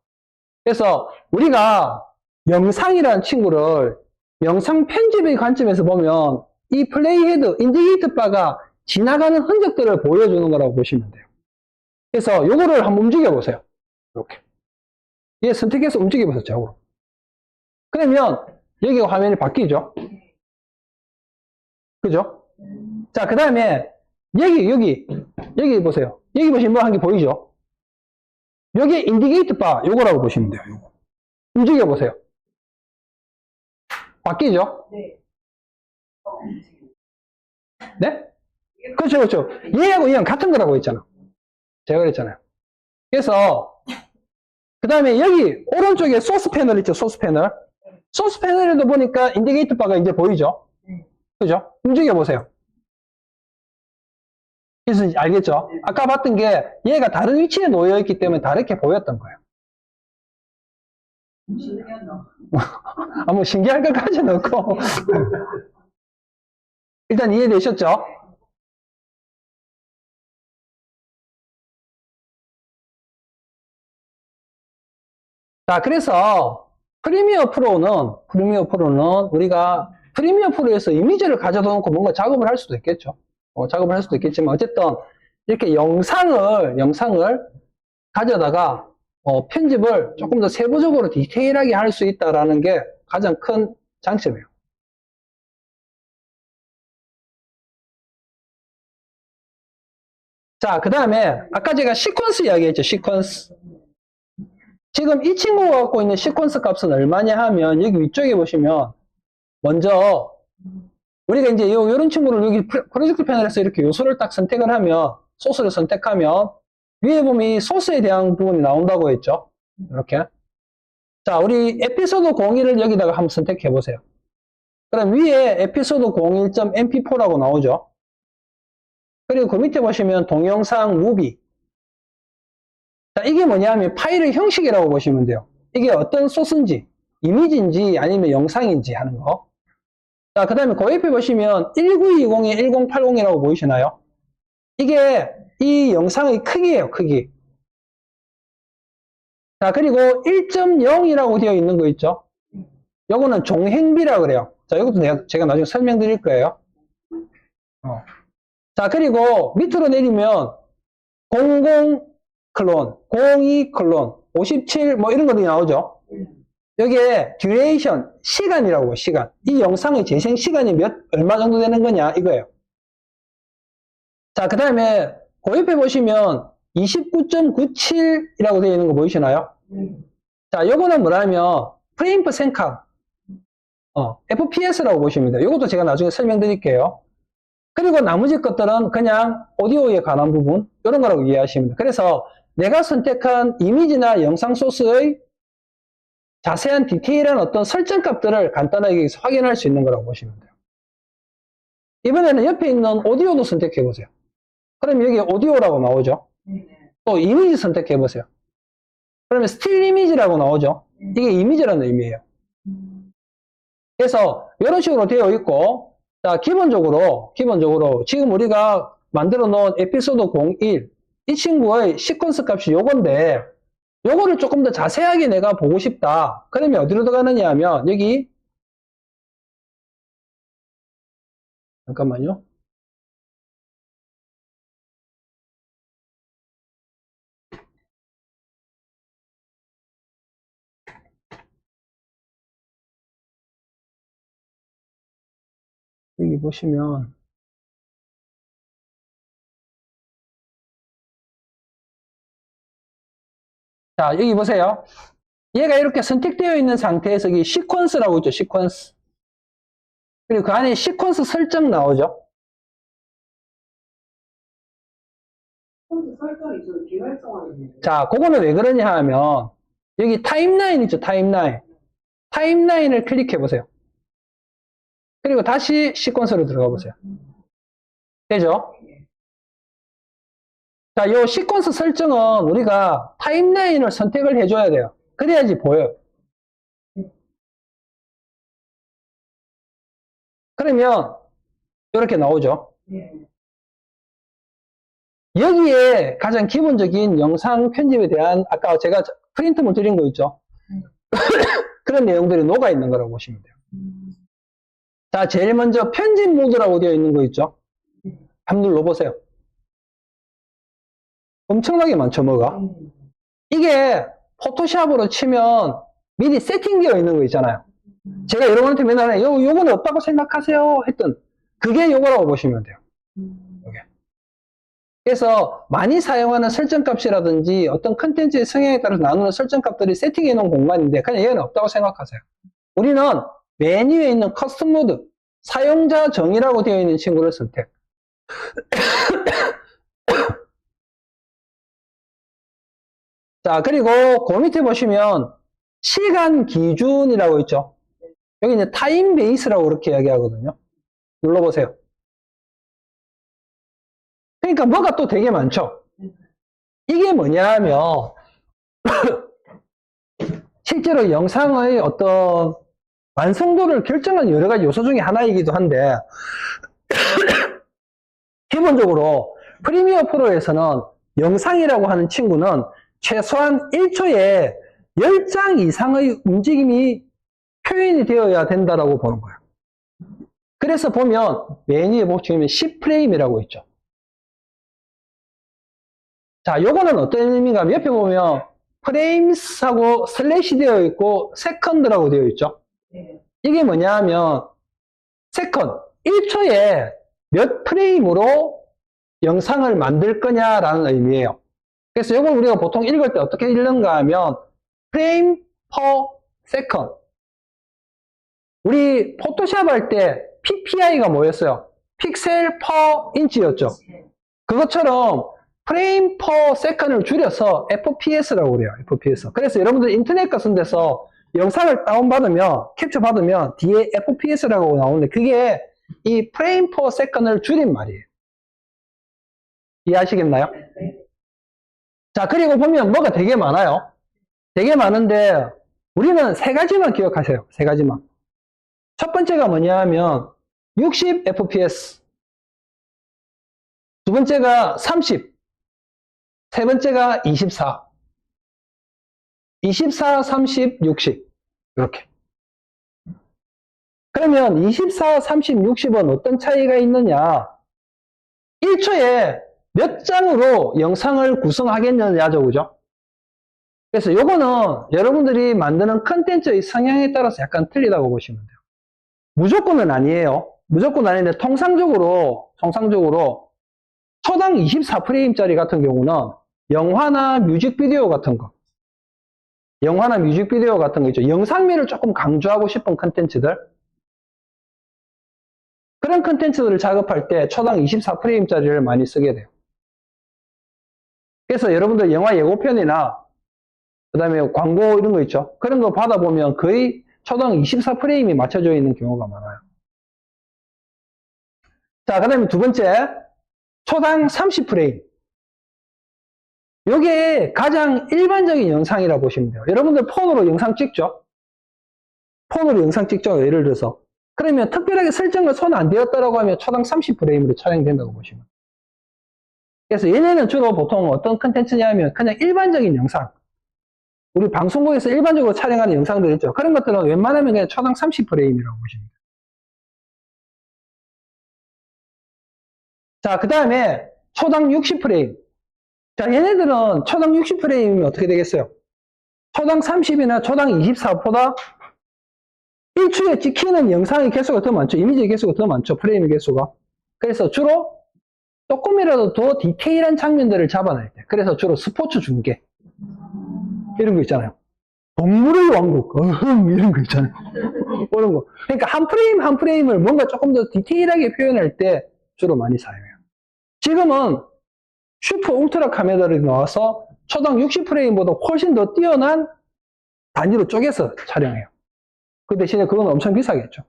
그래서 우리가 영상이라는 친구를 영상 편집의 관점에서 보면 이 플레이 헤드, 인디게이트 바가 지나가는 흔적들을 보여주는 거라고 보시면 돼요. 그래서 요거를 한번 움직여 보세요. 이렇게. 얘 선택해서 움직여 보세요. 좌우로. 그러면 여기가 화면이 바뀌죠. 그죠? 자, 그 다음에 여기 보세요. 여기 보시면 뭐 한 게 보이죠? 여기 인디게이트 바 요거라고 보시면 돼요. 요거. 움직여 보세요. 바뀌죠? 네. 네? 그렇죠, 그렇죠. 얘하고 얘랑 같은 거라고 했잖아. 제가 그랬잖아요. 그래서 그 다음에 여기 오른쪽에 소스 패널 있죠, 소스 패널. 소스 패널에도 보니까 인디게이트 바가 이제 보이죠? 그죠? 움직여 보세요. 그래서 알겠죠? 아까 봤던 게 얘가 다른 위치에 놓여 있기 때문에 다르게 보였던 거예요. 신기하다. 아, 뭐 신기할 것까지는 없고. 일단 이해되셨죠? 자, 그래서 프리미어 프로는 우리가 프리미어 프로에서 이미지를 가져다 놓고 뭔가 작업을 할 수도 있겠죠. 작업을 할 수도 있겠지만 어쨌든 이렇게 영상을 가져다가 편집을 조금 더 세부적으로 디테일하게 할 수 있다라는 게 가장 큰 장점이에요. 자, 그 다음에 아까 제가 시퀀스 이야기했죠. 시퀀스. 지금 이 친구가 갖고 있는 시퀀스 값은 얼마냐 하면 여기 위쪽에 보시면 먼저 우리가 이제 요런 친구를 여기 프로젝트 패널에서 이렇게 요소를 딱 선택을 하면 소스를 선택하면 위에 보면 이 소스에 대한 부분이 나온다고 했죠. 이렇게. 자, 우리 에피소드 01을 여기다가 한번 선택해 보세요. 그럼 위에 에피소드 01.mp4라고 나오죠. 그리고 그 밑에 보시면 동영상 무비. 자, 이게 뭐냐면 파일의 형식이라고 보시면 돼요. 이게 어떤 소스인지, 이미지인지 아니면 영상인지 하는 거. 자, 그 다음에 그 옆에 보시면 1920에 1080이라고 보이시나요? 이게 이 영상의 크기예요, 크기. 자, 그리고 1.0이라고 되어 있는 거 있죠? 요거는 종행비라 그래요. 자, 이것도 제가 나중에 설명드릴 거예요. 자, 그리고 밑으로 내리면 00 클론, 02 클론, 57 뭐 이런 것들이 나오죠. 여기에 듀레이션, 시간이라고 시간. 이 영상의 재생 시간이 얼마 정도 되는 거냐 이거예요. 자, 그 다음에 그 옆에 보시면 29.97이라고 되어 있는 거 보이시나요? 자, 요거는 뭐냐면 프레임 퍼 센칸 FPS라고 보시면 돼요. 이것도 제가 나중에 설명드릴게요. 그리고 나머지 것들은 그냥 오디오에 관한 부분 이런 거라고 이해하시면 돼요. 그래서 내가 선택한 이미지나 영상 소스의 자세한 디테일한 어떤 설정 값들을 간단하게 여기서 확인할 수 있는 거라고 보시면 돼요. 이번에는 옆에 있는 오디오도 선택해 보세요. 그럼 여기 오디오라고 나오죠. 또 이미지 선택해 보세요. 그러면 스틸 이미지라고 나오죠. 이게 이미지라는 의미예요. 그래서 이런 식으로 되어 있고, 자, 기본적으로 지금 우리가 만들어 놓은 에피소드 01 이 친구의 시퀀스 값이 요건데 요거를 조금 더 자세하게 내가 보고 싶다. 그러면 어디로 들어가느냐 하면 여기 잠깐만요. 여기 보시면 자, 여기 보세요. 얘가 이렇게 선택되어 있는 상태에서 이 시퀀스라고 있죠. 시퀀스. 그리고 그 안에 시퀀스 설정 나오죠. 설정이 좀 비활성화되네요. 자, 그거는 왜 그러냐 하면 여기 타임라인 있죠. 타임라인. 타임라인을 클릭해 보세요. 그리고 다시 시퀀서로 들어가 보세요. 되죠? 자, 요 시퀀서 설정은 우리가 타임라인을 선택을 해줘야 돼요. 그래야지 보여요. 그러면 이렇게 나오죠. 여기에 가장 기본적인 영상 편집에 대한 아까 제가 프린트물 드린 거 있죠. 그런 내용들이 녹아 있는 거라고 보시면 돼요. 자, 제일 먼저 편집 모드라고 되어 있는 거 있죠. 한번 눌러보세요. 엄청나게 많죠, 뭐가. 이게 포토샵으로 치면 미리 세팅되어 있는 거 있잖아요. 제가 여러분한테 맨날 요거는 없다고 생각하세요 했던 그게 요거라고 보시면 돼요. 요게. 그래서 많이 사용하는 설정값이라든지 어떤 컨텐츠의 성향에 따라서 나누는 설정값들이 세팅해 놓은 공간인데 그냥 얘는 없다고 생각하세요. 우리는 메뉴에 있는 커스텀 모드 사용자 정의라고 되어 있는 친구를 선택. 자, 그리고 그 밑에 보시면 시간 기준이라고 있죠. 여기 이제 타임 베이스라고 그렇게 이야기하거든요. 눌러보세요. 그러니까 뭐가 또 되게 많죠. 이게 뭐냐면 실제로 영상의 어떤 완성도를 결정하는 여러 가지 요소 중에 하나이기도 한데 기본적으로 프리미어 프로에서는 영상이라고 하는 친구는 최소한 1초에 10장 이상의 움직임이 표현이 되어야 된다고 보는 거예요. 그래서 보면 메뉴에 보시면 10프레임이라고 있죠. 자, 요거는 어떤 의미가 하면 옆에 보면 프레임스하고 슬래시 되어 있고 세컨드라고 되어 있죠. 이게 뭐냐 하면 세컨드 1초에 몇 프레임으로 영상을 만들 거냐라는 의미예요. 그래서 이걸 우리가 보통 읽을 때 어떻게 읽는가 하면 프레임 퍼 세컨드. 우리 포토샵 할 때 PPI가 뭐였어요? 픽셀 퍼 인치였죠. 그것처럼 프레임 퍼 세컨드를 줄여서 FPS라고 그래요. FPS. 그래서 여러분들 인터넷 같은 데서 영상을 다운받으면 캡처 받으면 뒤에 FPS라고 나오는데 그게 이 프레임 퍼 세컨드를 줄인 말이에요. 이해하시겠나요? 자, 그리고 보면 뭐가 되게 많아요. 되게 많은데 우리는 세 가지만 기억하세요. 세 가지만. 첫 번째가 뭐냐 하면 60 fps, 두 번째가 30, 세 번째가 24, 24, 30, 60 이렇게. 그러면 24, 30, 60은 어떤 차이가 있느냐? 1초에 몇 장으로 영상을 구성하겠느냐죠, 그죠? 그래서 요거는 여러분들이 만드는 컨텐츠의 성향에 따라서 약간 틀리다고 보시면 돼요. 무조건은 아니에요. 무조건 아닌데 통상적으로 초당 24프레임짜리 같은 경우는 영화나 뮤직비디오 같은 거 있죠. 영상미를 조금 강조하고 싶은 컨텐츠들, 그런 컨텐츠들을 작업할 때 초당 24프레임짜리를 많이 쓰게 돼요. 그래서 여러분들 영화 예고편이나 그 다음에 광고 이런 거 있죠. 그런 거 받아보면 거의 초당 24프레임이 맞춰져 있는 경우가 많아요. 자, 그 다음에 두 번째, 초당 30프레임. 이게 가장 일반적인 영상이라고 보시면 돼요. 여러분들 폰으로 영상 찍죠? 예를 들어서. 그러면 특별하게 설정을 손 안 대었다라고 하면 초당 30프레임으로 촬영된다고 보시면 돼요. 그래서 얘네는 주로 보통 어떤 컨텐츠냐 하면 그냥 일반적인 영상. 우리 방송국에서 일반적으로 촬영하는 영상들 있죠. 그런 것들은 웬만하면 그냥 초당 30프레임이라고 보시면 돼요. 자, 그 다음에 초당 60프레임. 자, 얘네들은 초당 60프레임이면 어떻게 되겠어요? 초당 30이나 초당 24보다 1초에 찍히는 영상의 개수가 더 많죠. 이미지의 개수가 더 많죠. 프레임의 개수가. 그래서 주로 조금이라도 더 디테일한 장면들을 잡아낼 때. 그래서 주로 스포츠 중계. 이런 거 있잖아요. 동물의 왕국. 이런 거 있잖아요. 그런 거. 그러니까 한 프레임 한 프레임을 뭔가 조금 더 디테일하게 표현할 때 주로 많이 사용해요. 지금은 슈퍼 울트라 카메라들이 나와서 초당 60프레임보다 훨씬 더 뛰어난 단위로 쪼개서 촬영해요. 그 대신에 그건 엄청 비싸겠죠.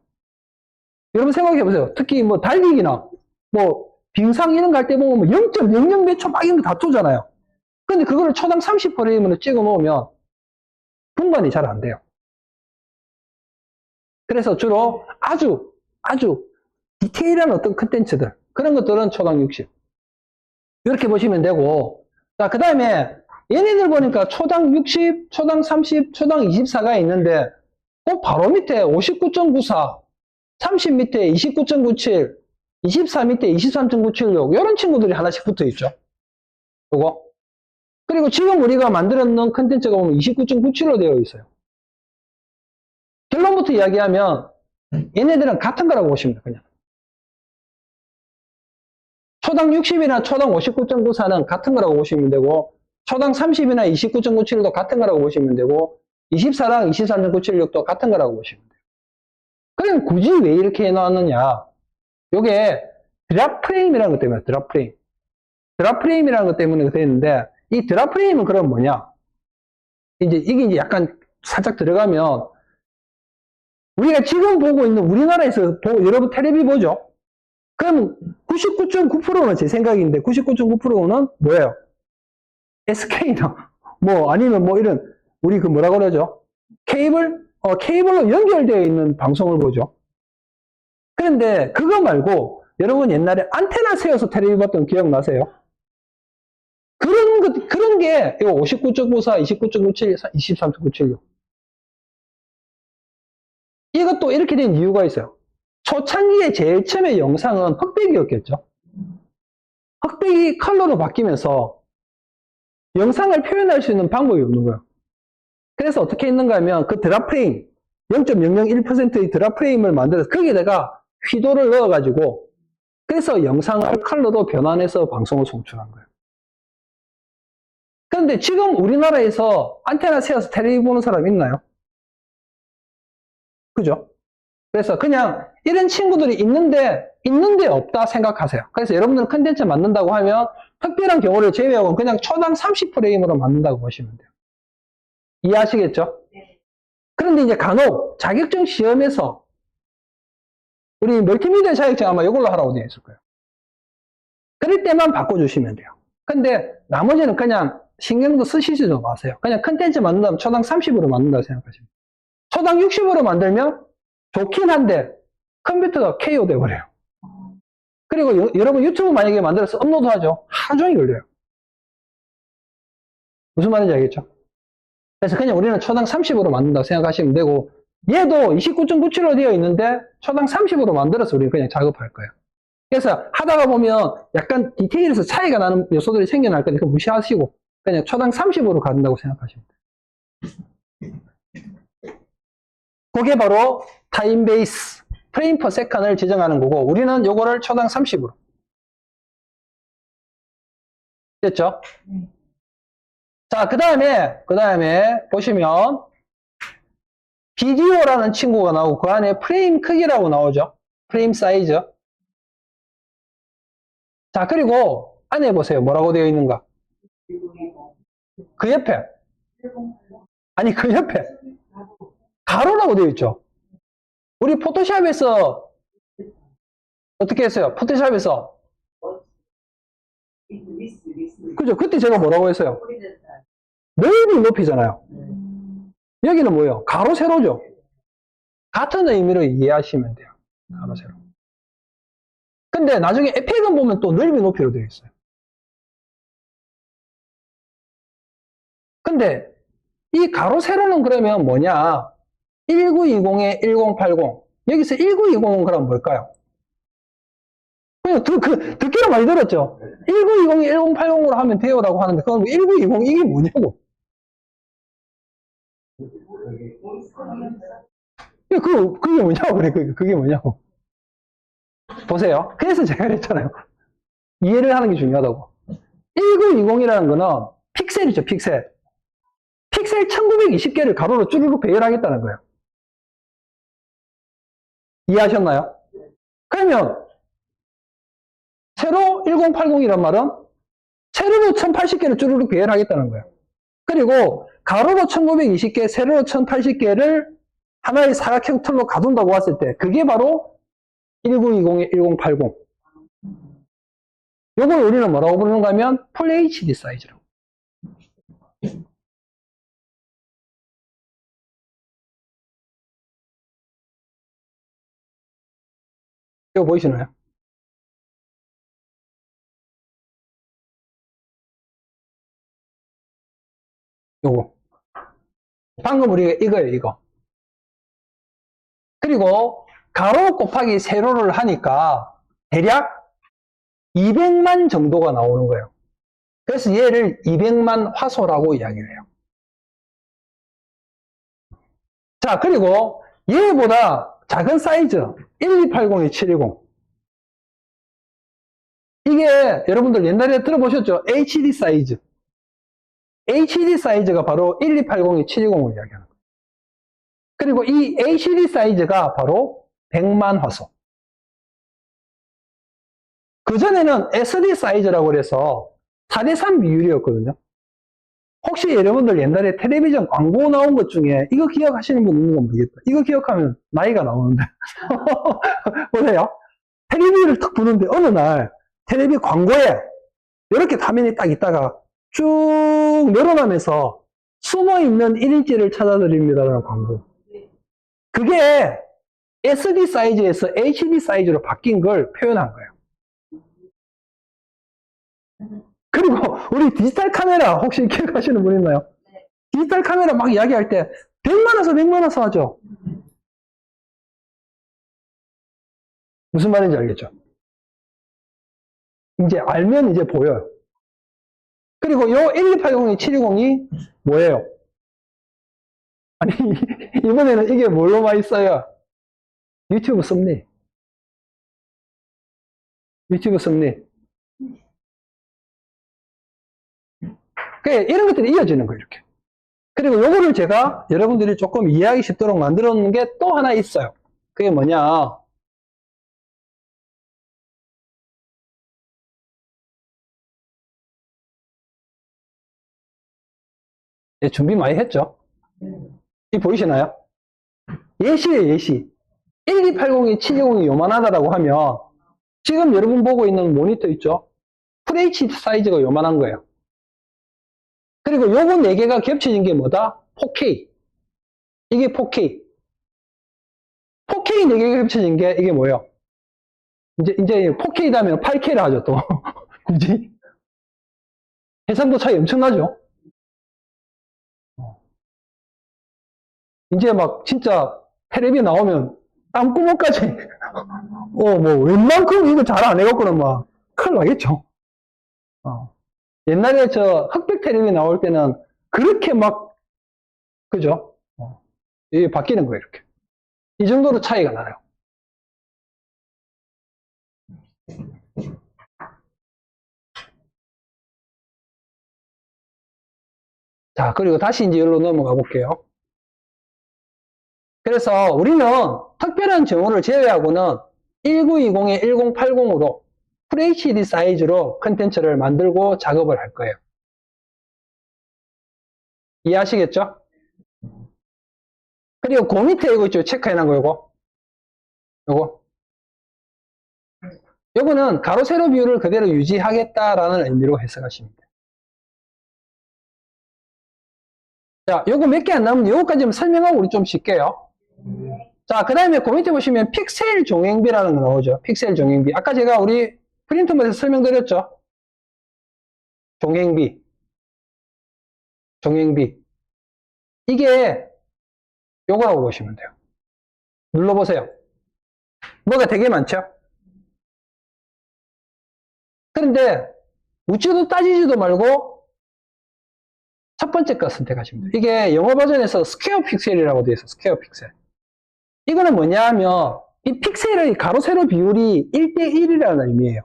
여러분 생각해 보세요. 특히 뭐 달리기나 뭐 빙상 이런 거 할 때 보면 뭐 0.00 몇 초 막 이런 거 다투잖아요. 근데 그거를 초당 30프레임으로 찍어 놓으면 분간이 잘 안 돼요. 그래서 주로 아주 디테일한 어떤 컨텐츠들, 그런 것들은 초당 60. 이렇게 보시면 되고, 자, 그 다음에 얘네들 보니까 초당 60, 초당 30, 초당 24가 있는데, 그 바로 밑에 59.94, 30 밑에 29.97, 24 밑에 23.976, 이런 친구들이 하나씩 붙어 있죠. 요거. 그리고 지금 우리가 만들어 놓은 컨텐츠가 보면 29.97로 되어 있어요. 결론부터 이야기하면 얘네들은 같은 거라고 보시면 돼요. 그냥 초당 60이나 초당 59.94는 같은 거라고 보시면 되고, 초당 30이나 29.97도 같은 거라고 보시면 되고, 24랑 23.976도 같은 거라고 보시면 돼요. 그럼 굳이 왜 이렇게 해놨느냐? 요게 드랍 프레임이라는 것 때문에, 드랍 프레임. 드랍 프레임이라는 것 때문에 되어 있는데, 이 드랍 프레임은 그럼 뭐냐? 이게 이제 약간 살짝 들어가면, 우리가 지금 보고 있는 우리나라에서 여러분 텔레비 보죠? 그럼 99.9%는 제 생각인데 99.9%는 뭐예요? SK나 뭐 아니면 뭐 이런 우리 그 뭐라 그러죠? 케이블로 연결되어 있는 방송을 보죠. 그런데 그거 말고 여러분 옛날에 안테나 세워서 텔레비 봤던 기억나세요? 그런 게 59.94, 29.97, 23.976. 이것도 이렇게 된 이유가 있어요. 초창기에 제일 처음에 영상은 흑백이었겠죠. 흑백이 컬러로 바뀌면서 영상을 표현할 수 있는 방법이 없는 거예요. 그래서 어떻게 했는가 하면 그 드랍 프레임, 0.001%의 드랍 프레임을 만들어서 거기에다가 휘도를 넣어가지고 그래서 영상을 컬러로 변환해서 방송을 송출한 거예요. 그런데 지금 우리나라에서 안테나 세워서 텔레비 보는 사람 있나요? 그죠? 그래서 그냥 이런 친구들이 있는데 없다 생각하세요. 그래서 여러분들은 컨텐츠 만든다고 하면 특별한 경우를 제외하고 그냥 초당 30프레임으로 만든다고 보시면 돼요. 이해하시겠죠? 네. 그런데 이제 간혹 자격증 시험에서 우리 멀티미디어 자격증 아마 이걸로 하라고 되어 있을 거예요. 그럴 때만 바꿔주시면 돼요. 근데 나머지는 그냥 신경도 쓰시지도 마세요. 그냥 컨텐츠 만든다면 초당 30으로 만든다고 생각하시면 돼요. 초당 60으로 만들면 좋긴 한데 컴퓨터가 KO 돼버려요. 그리고 여러분 유튜브 만약에 만들어서 업로드 하죠. 하루 종일 걸려요. 무슨 말인지 알겠죠? 그래서 그냥 우리는 초당 30으로 만든다고 생각하시면 되고 얘도 29.97로 되어 있는데 초당 30으로 만들어서 우리는 그냥 작업할 거예요. 그래서 하다가 보면 약간 디테일에서 차이가 나는 요소들이 생겨날 거니까 무시하시고 그냥 초당 30으로 간다고 생각하시면 돼요. 그게 바로 타임 베이스 프레임 퍼 세컨을 지정하는 거고 우리는 요거를 초당 30으로 됐죠? 자, 그 다음에 보시면 비디오라는 친구가 나오고 그 안에 프레임 크기라고 나오죠. 프레임 사이즈. 자, 그리고 안에 보세요. 뭐라고 되어 있는가? 그 옆에 아니 그 옆에 가로라고 되어 있죠. 우리 포토샵에서 어떻게 했어요? 포토샵에서 그죠? 그때 제가 뭐라고 했어요? 넓이 높이잖아요. 여기는 뭐예요? 가로 세로죠. 같은 의미로 이해하시면 돼요. 가로 세로. 근데 나중에 에펙은 보면 또 넓이 높이로 되어 있어요. 근데 이 가로 세로는 그러면 뭐냐? 1920에 1080. 여기서 1920은 그럼 뭘까요? 그냥 듣기로 많이 들었죠? 1920에 1080으로 하면 돼요라고 하는데, 그럼 1920 이게 뭐냐고? 그게 뭐냐고, 그래. 그게 뭐냐고. 보세요. 그래서 제가 그랬잖아요. 이해를 하는 게 중요하다고. 1920이라는 거는 픽셀이죠, 픽셀. 픽셀 1920개를 가로로 쭈르륵 배열하겠다는 거예요. 이해하셨나요? 그러면 세로 1080이란 말은 세로로 1080개를 쭈르륵 배열하겠다는 거예요. 그리고 가로로 1920개, 세로로 1080개를 하나의 사각형 틀로 가둔다고 봤을 때 그게 바로 1920의 1080. 요걸 우리는 뭐라고 부르는가 하면 FHD 사이즈라고. 이거 보이시나요? 요거. 방금 우리가 이거예요, 이거. 그리고 가로 곱하기 세로를 하니까 대략 200만 정도가 나오는 거예요. 그래서 얘를 200만 화소라고 이야기를 해요. 자, 그리고 얘보다 작은 사이즈 1280에 720. 이게 여러분들 옛날에 들어보셨죠? HD 사이즈. HD 사이즈가 바로 1280에 720을 이야기하는 거예요. 그리고 이 HD 사이즈가 바로 100만 화소. 그전에는 SD 사이즈라고 그래서 4:3 비율이었거든요. 혹시 여러분들 옛날에 텔레비전 광고 나온 것 중에 이거 기억하시는 분 있는 건 모르겠다. 이거 기억하면 나이가 나오는데. 보세요. 텔레비를 탁 보는데 어느 날 텔레비 광고에 이렇게 화면이 딱 있다가 쭉 늘어나면서 숨어있는 1인치를 찾아드립니다라는 광고. 그게 SD 사이즈에서 HD 사이즈로 바뀐 걸 표현한 거예요. 그리고 우리 디지털 카메라 혹시 기억하시는 분 있나요? 디지털 카메라 막 이야기할 때 100만 원서 100만 원서 하죠. 무슨 말인지 알겠죠? 이제 알면 이제 보여요. 그리고 요 1280이 720이 뭐예요? 아니 이번에는 이게 뭘로 많이 써요? 유튜브 섭리. 유튜브 섭리. 이런 것들이 이어지는 거예요, 이렇게. 그리고 요거를 제가 여러분들이 조금 이해하기 쉽도록 만들어 놓은 게 또 하나 있어요. 그게 뭐냐. 예, 준비 많이 했죠? 이 보이시나요? 예시예요, 예시. 1280이 720이 요만하다라고 하면 지금 여러분 보고 있는 모니터 있죠? FHD 사이즈가 요만한 거예요. 그리고 요거 4개가 겹쳐진 게 뭐다? 4K. 이게 4K. 4K 4개가 겹쳐진 게 이게 뭐예요? 이제 4K 다음에 8K를 하죠, 또. 굳이? 해상도 차이 엄청나죠? 이제 막 진짜 테레비 나오면 땀구멍까지 뭐 웬만큼 이거 잘 안 해갖고는 막 큰일 나겠죠. 옛날에 저 흑백 테레비 나올 때는 그렇게 막 그죠? 이게 바뀌는 거예요, 이렇게. 이 정도로 차이가 나요. 자, 그리고 다시 이제 여기로 넘어가 볼게요. 그래서 우리는 특별한 경우를 제외하고는 1920에 1080으로 FHD 사이즈로 컨텐츠를 만들고 작업을 할 거예요. 이해하시겠죠? 그리고 그 밑에 이거 있죠? 체크해놓은 거, 요거는 가로 세로 비율을 그대로 유지하겠다라는 의미로 해석하시면 돼요. 자, 요거 몇 개 안 남으면 요거까지만 설명하고 우리 좀 쉴게요. 자, 그 다음에 그 밑에 보시면 픽셀 종횡비라는 거 나오죠. 픽셀 종횡비. 아까 제가 우리 프린터에서 설명드렸죠. 종횡비. 이게 요거라고 보시면 돼요. 눌러보세요. 뭐가 되게 많죠? 그런데 묻지도 따지지도 말고 첫 번째 거 선택하시면 돼요. 이게 영어 버전에서 스퀘어 픽셀이라고 되어 있어요. 스퀘어 픽셀. 이거는 뭐냐 하면 이 픽셀의 가로 세로 비율이 1:1이라는 의미예요.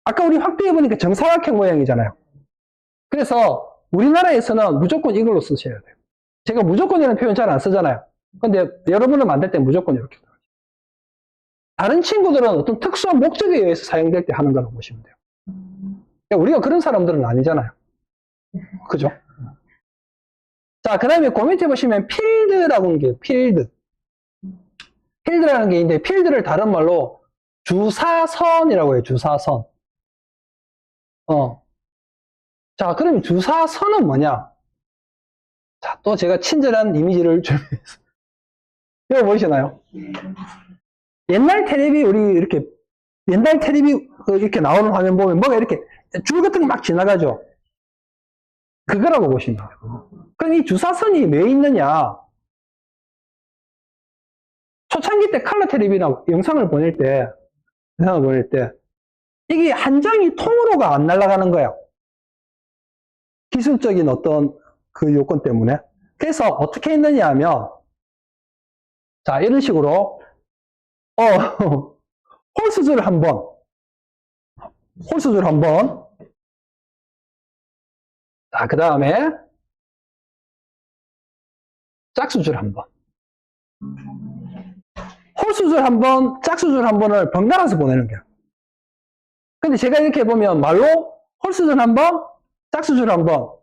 아까 우리 확대해보니까 정사각형 모양이잖아요. 그래서 우리나라에서는 무조건 이걸로 쓰셔야 돼요. 제가 무조건이라는 표현 잘 안 쓰잖아요. 근데 여러분을 만들 때 무조건 이렇게. 다른 친구들은 어떤 특수한 목적에 의해서 사용될 때 하는 거라고 보시면 돼요. 우리가 그런 사람들은 아니잖아요. 그죠? 자, 그 다음에 그 밑에 보시면 필드라고 하는 게 필드. 필드라는 게 있는데, 필드를 다른 말로 주사선이라고 해요, 주사선. 자, 그러면 주사선은 뭐냐? 자, 또 제가 친절한 이미지를 준비했어요. 이거 보이시나요? 옛날 테레비, 우리 이렇게, 옛날 테레비 이렇게 나오는 화면 보면 뭐가 이렇게 줄 같은 게 막 지나가죠? 그거라고 보시면 돼요. 그럼 이 주사선이 왜 있느냐? 초창기 때 컬러 텔레비나 영상을 보낼 때, 이게 한 장이 통으로가 안 날아가는 거예요. 기술적인 어떤 그 요건 때문에. 그래서 어떻게 했느냐 하면, 자, 이런 식으로, 홀수줄 한 번, 자, 그 다음에, 짝수줄 한 번. 홀수줄 한 번, 짝수줄 한 번을 번갈아서 보내는 거예요. 근데 제가 이렇게 보면 말로 홀수줄 한 번, 짝수줄 한 번.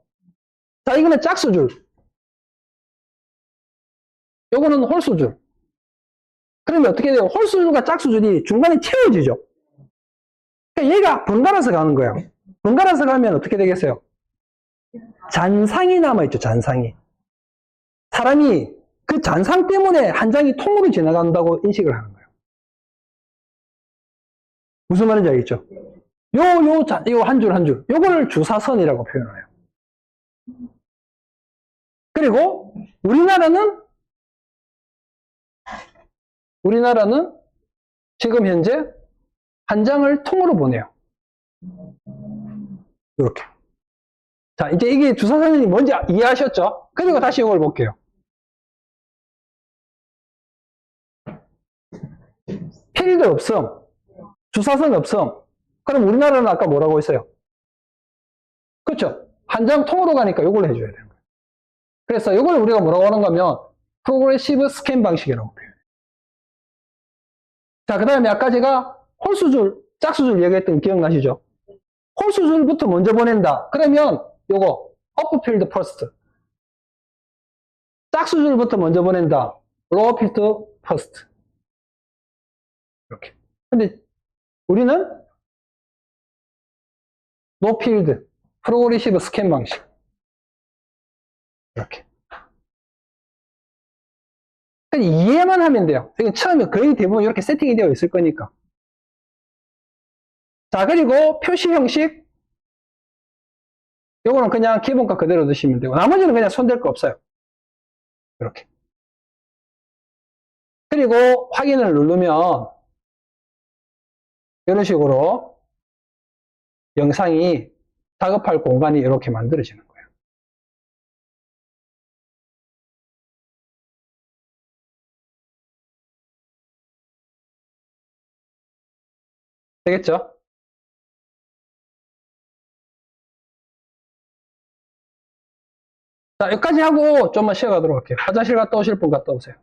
자, 이거는 짝수줄. 요거는 홀수줄. 그러면 어떻게 돼요? 홀수줄과 짝수줄이 중간에 채워지죠. 그러니까 얘가 번갈아서 가는 거예요. 번갈아서 가면 어떻게 되겠어요? 잔상이 남아있죠, 잔상이. 사람이 그 잔상 때문에 한 장이 통으로 지나간다고 인식을 하는 거예요. 무슨 말인지 알겠죠? 요 한 줄 한 줄. 요거를 주사선이라고 표현해요. 그리고 우리나라는 지금 현재 한 장을 통으로 보내요. 이렇게. 자, 이제 이게 주사선이 뭔지 이해하셨죠? 그리고 다시 이걸 볼게요. 필드 없음, 주사선 없음. 그럼 우리나라는 아까 뭐라고 했어요? 그렇죠? 한 장 통으로 가니까 이걸 해줘야 되는 거예요. 그래서 이걸 우리가 뭐라고 하는가 하면 프로그레시브 스캔 방식이라고 표현해요. 자, 그 다음에 아까 제가 홀수줄, 짝수줄 얘기했던 거 기억나시죠? 홀수줄부터 먼저 보낸다. 그러면 요거 upfield first. 짝수줄부터 먼저 보낸다. low field first. 이렇게. 근데 우리는 no field, 프로그레시브 스캔 방식. 이렇게. 그냥 이해만 하면 돼요. 이건 처음에 거의 대부분 이렇게 세팅이 되어 있을 거니까. 자, 그리고 표시 형식. 요거는 그냥 기본값 그대로 넣으시면 되고, 나머지는 그냥 손댈 거 없어요. 이렇게. 그리고 확인을 누르면, 이런 식으로 영상이 작업할 공간이 이렇게 만들어지는 거예요. 되겠죠? 자, 여기까지 하고 좀만 쉬어가도록 할게요. 화장실 갔다 오실 분 갔다 오세요.